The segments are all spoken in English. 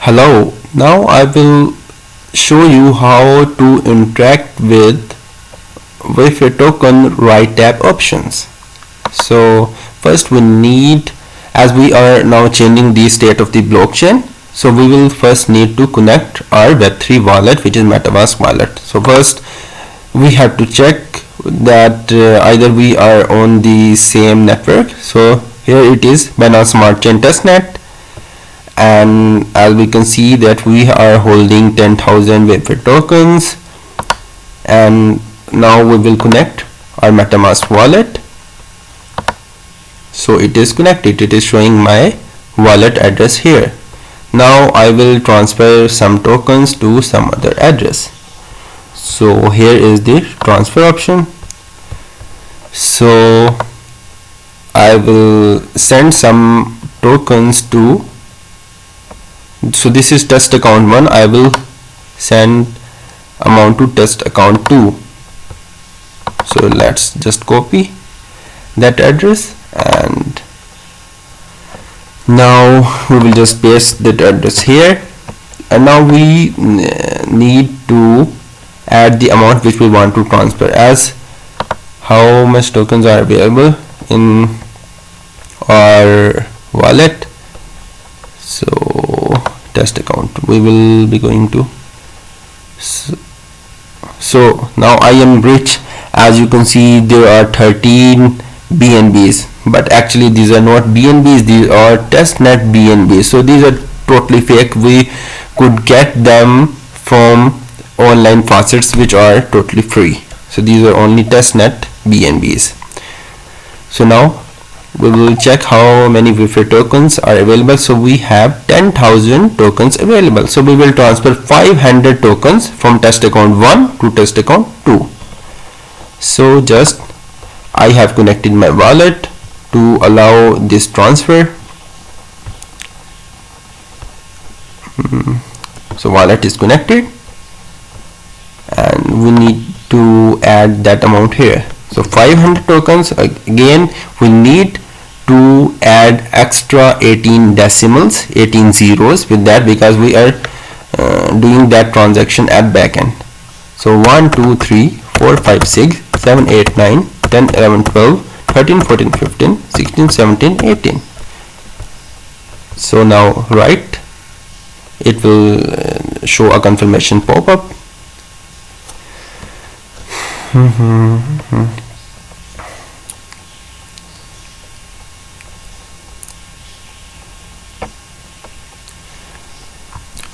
Hello, now I will show you how to interact with WEFI token right tap options. So first we need, as we are now changing the state of the blockchain, so we will first need to connect our Web3 wallet, which is MetaMask wallet. So first we have to check that either we are on the same network. So here it is, Binance Smart Chain testnet, and as we can see that we are holding 10,000 WEFI tokens, and now we will connect our MetaMask wallet. So it is connected, it is showing my wallet address here. Now I will transfer some tokens to some other address. So here is the transfer option. So I will send some tokens to, so this is test account 1, I will send amount to test account 2. So let's just copy that address, and now we will just paste that address here, and now we need to add the amount which we want to transfer, as how much tokens are available in our wallet. So test account we will be going to, so now I am rich. As you can see, there are 13 BNBs, but actually these are not BNBs, these are testnet BNBs. So these are totally fake. We could get them from online faucets which are totally free. So these are only testnet BNBs. So now we will check how many WEFI tokens are available. So we have 10,000 tokens available. So we will transfer 500 tokens from test account 1 to test account 2. So just I have connected my wallet to allow this transfer. So wallet is connected, and we need to add that amount here. So 500 tokens, again we need to add extra 18 decimals, 18 zeros with that, because we are doing that transaction at backend. So 1 2 3 4 5 6 7 8 9 10 11 12 13 14 15 16 17 18. So now right, it will show a confirmation pop-up.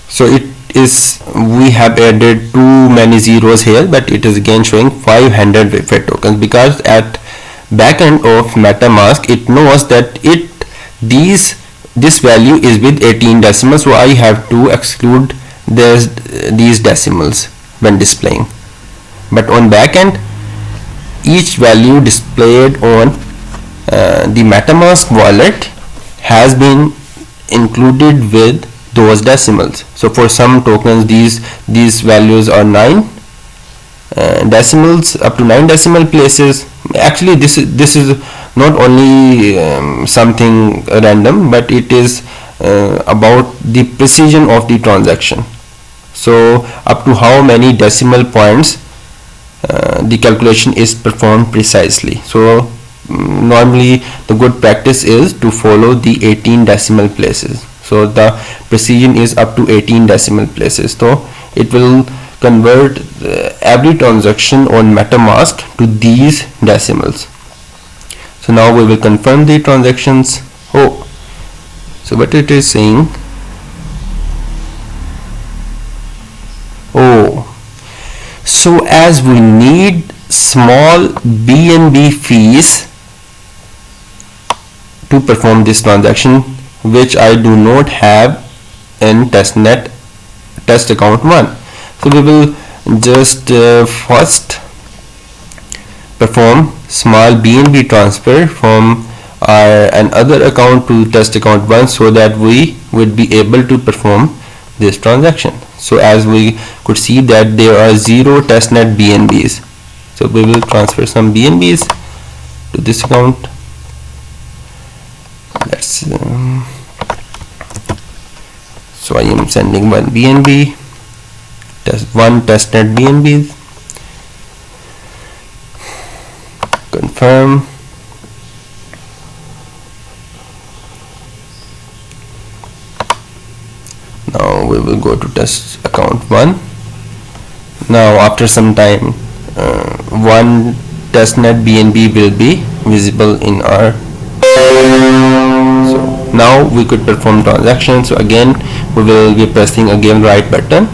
So it is, we have added too many zeros here, but it is again showing 500 WEFI tokens, because at backend of MetaMask it knows that this value is with 18 decimals, so I have to exclude these decimals when displaying. But on backend, each value displayed on the MetaMask wallet has been included with those decimals. So for some tokens these values are 9 decimals, up to 9 decimal places. Actually this is not only something random, but it is about the precision of the transaction. So up to how many decimal points the calculation is performed precisely. So normally the good practice is to follow the 18 decimal places. So the precision is up to 18 decimal places. So it will convert every transaction on MetaMask to these decimals. So now we will confirm the transactions. Oh, so what it is saying, oh, so as we need small BNB fees to perform this transaction, which I do not have in testnet test account 1. So we will just first perform small BNB transfer from our another account to test account 1, so that we would be able to perform this transaction. So as we could see that there are 0 testnet BNBs. So we will transfer some BNBs to this account. Let's So I am sending one BNB, one testnet BNB. Confirm. Now we will go to test account 1. Now after some time, one testnet BNB will be visible in our. So now we could perform transaction. So again we will be pressing again right button,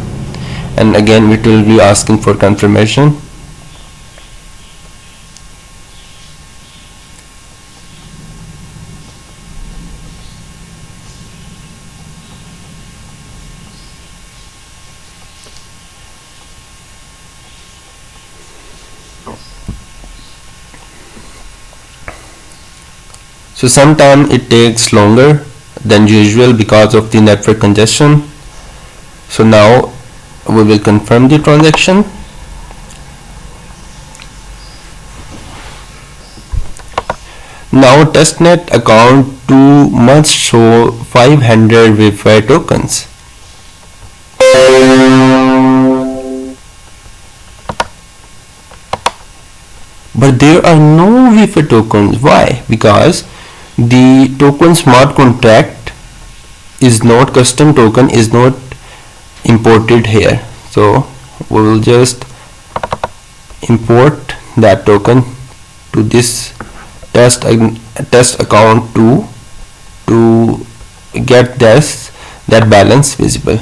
and again it will be asking for confirmation. So sometimes it takes longer than usual because of the network congestion. So now we will confirm the transaction. Now testnet account 2 must show 500 WEFI tokens. But there are no WEFI tokens. Why? Because the token smart contract is not custom token, is not imported here. So we will just import that token to this test account 2 to get that balance visible.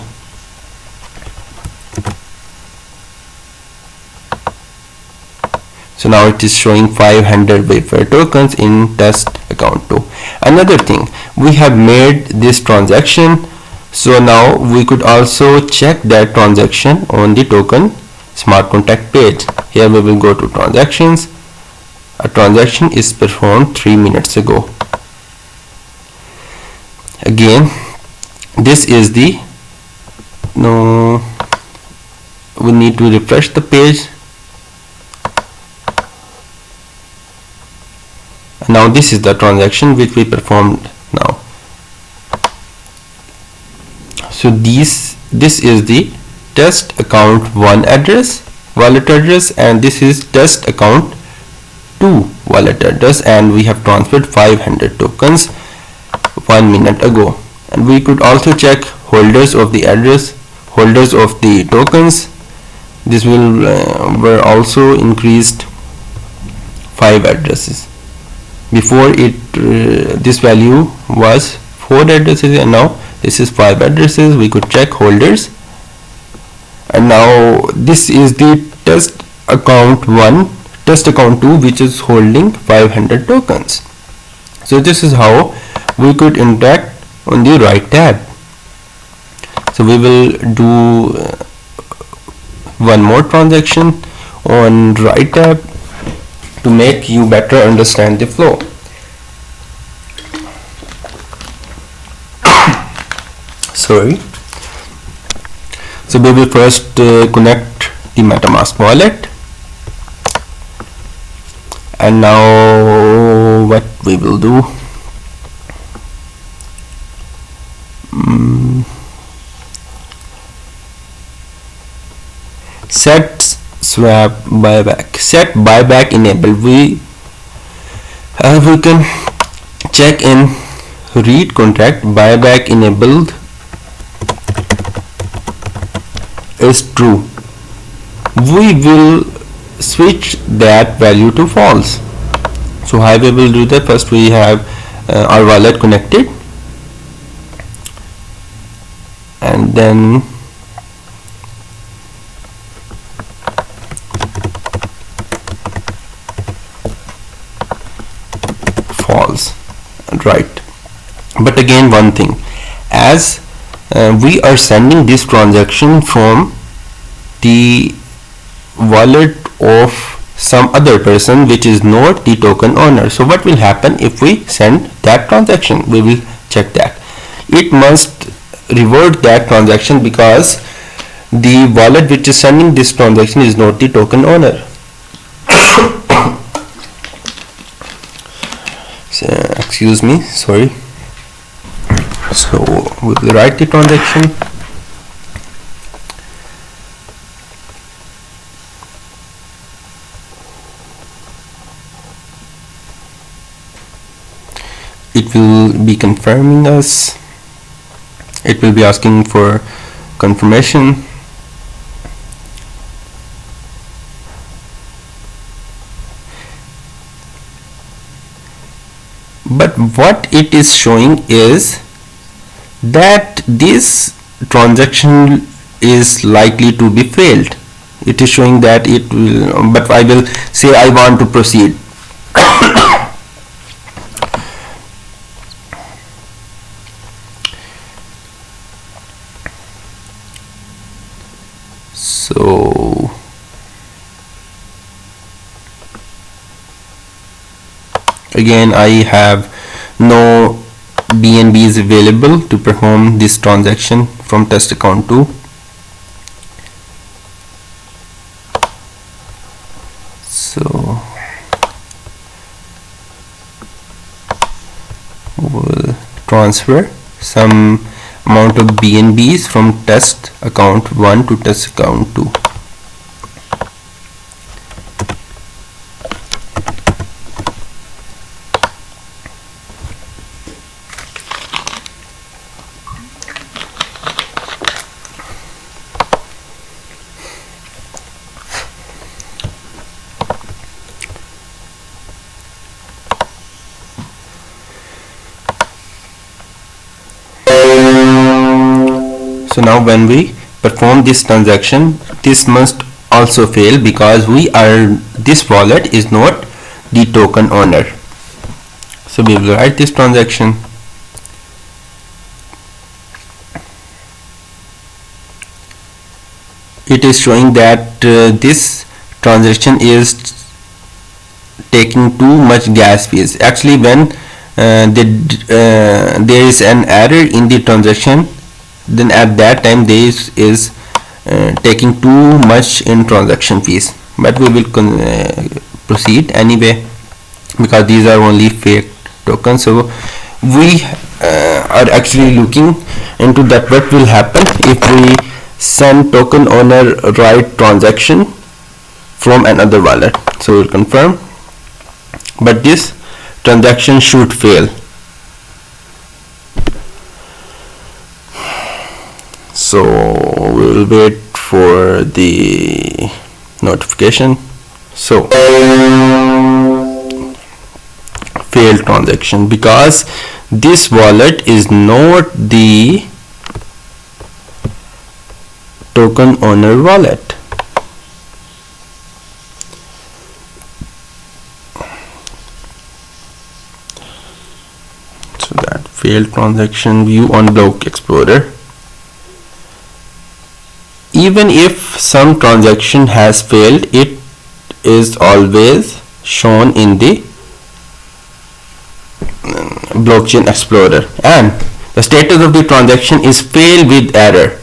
So now it is showing 500 WEFI tokens in test account 2. Another thing, we have made this transaction, so now we could also check that transaction on the token smart contract page. Here we will go to transactions. A transaction is performed 3 minutes ago. Again, this is the we need to refresh the page. Now this is the transaction which we performed now. So this is the test account 1 address, wallet address, and this is test account 2 wallet address, and we have transferred 500 tokens 1 minute ago. And we could also check holders of the address, holders of the tokens. This will were also increased 5 addresses. Before it this value was 4 addresses, and now this is 5 addresses. We could check holders, and now this is the test account 1, test account 2, which is holding 500 tokens. So this is how we could interact on the right tab. So we will do one more transaction on right tab to make you better understand the flow. Sorry. So we will first connect the MetaMask wallet, and now what we will do, set swap buyback, set buyback enable. We can check in read contract buyback enabled is true. We will switch that value to false. So how we will do that? First we have our wallet connected, and then false, right? But again, one thing, as we are sending this transaction from the wallet of some other person which is not the token owner. So what will happen if we send that transaction? We will check that. It must revert that transaction because the wallet which is sending this transaction is not the token owner. So, excuse me, sorry. So we will write the transaction. It will be confirming us. It will be asking for confirmation. But what it is showing is that this transaction is likely to be failed. It is showing that it will, but I will say I want to proceed. So again, I have no BNBs available to perform this transaction from test account 2. So we'll transfer some amount of BNBs from test account 1 to test account 2. So now when we perform this transaction, this must also fail because this wallet is not the token owner. So we will write this transaction. It is showing that this transaction is taking too much gas fees. Actually, when there is an error in the transaction, then at that time this is taking too much in transaction fees, but we will proceed anyway because these are only fake tokens. So we are actually looking into that what will happen if we send token owner right transaction from another wallet. So we'll confirm, but this transaction should fail. So we will wait for the notification. So failed transaction because this wallet is not the token owner wallet. So that failed transaction view on Block Explorer. Even if some transaction has failed, it is always shown in the blockchain explorer, and the status of the transaction is failed with error,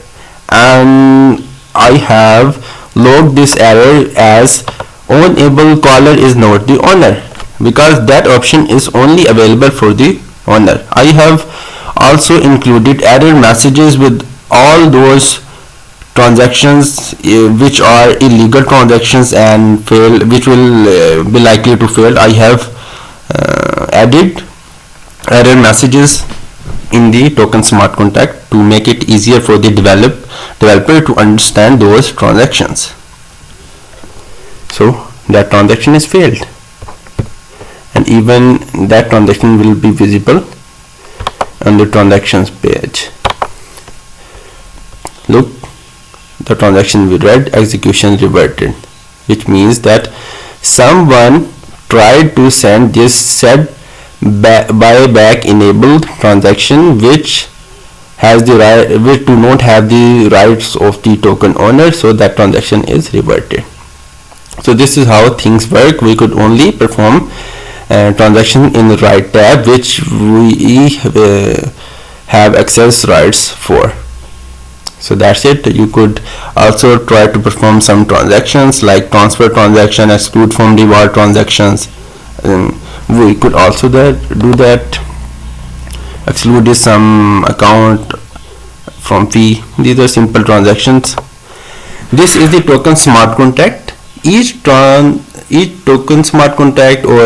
and I have logged this error as ownable caller is not the owner because that option is only available for the owner. I have also included error messages with all those transactions which are illegal transactions and fail, which will be likely to fail. I have added error messages in the token smart contract to make it easier for the developer to understand those transactions. So that transaction is failed, and even that transaction will be visible on the transactions page. Look, the transaction we read, execution reverted, which means that someone tried to send this said buyback enabled transaction which has the right, which do not have the rights of the token owner, so that transaction is reverted. So this is how things work. We could only perform transaction in the right tab which we have access rights for. So that's it. You could also try to perform some transactions like transfer transaction, exclude from reward transactions. We could also do that, exclude some account from fee. These are simple transactions. This is the token smart contract. Each token smart contract or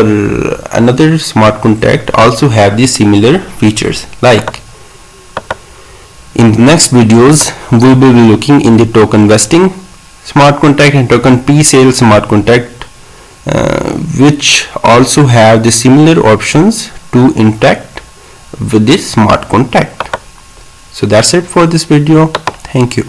another smart contract also have these similar features. Like in the next videos we will be looking in the token vesting smart contract and token pre-sale smart contract, which also have the similar options to interact with this smart contract. So that's it for this video. Thank you.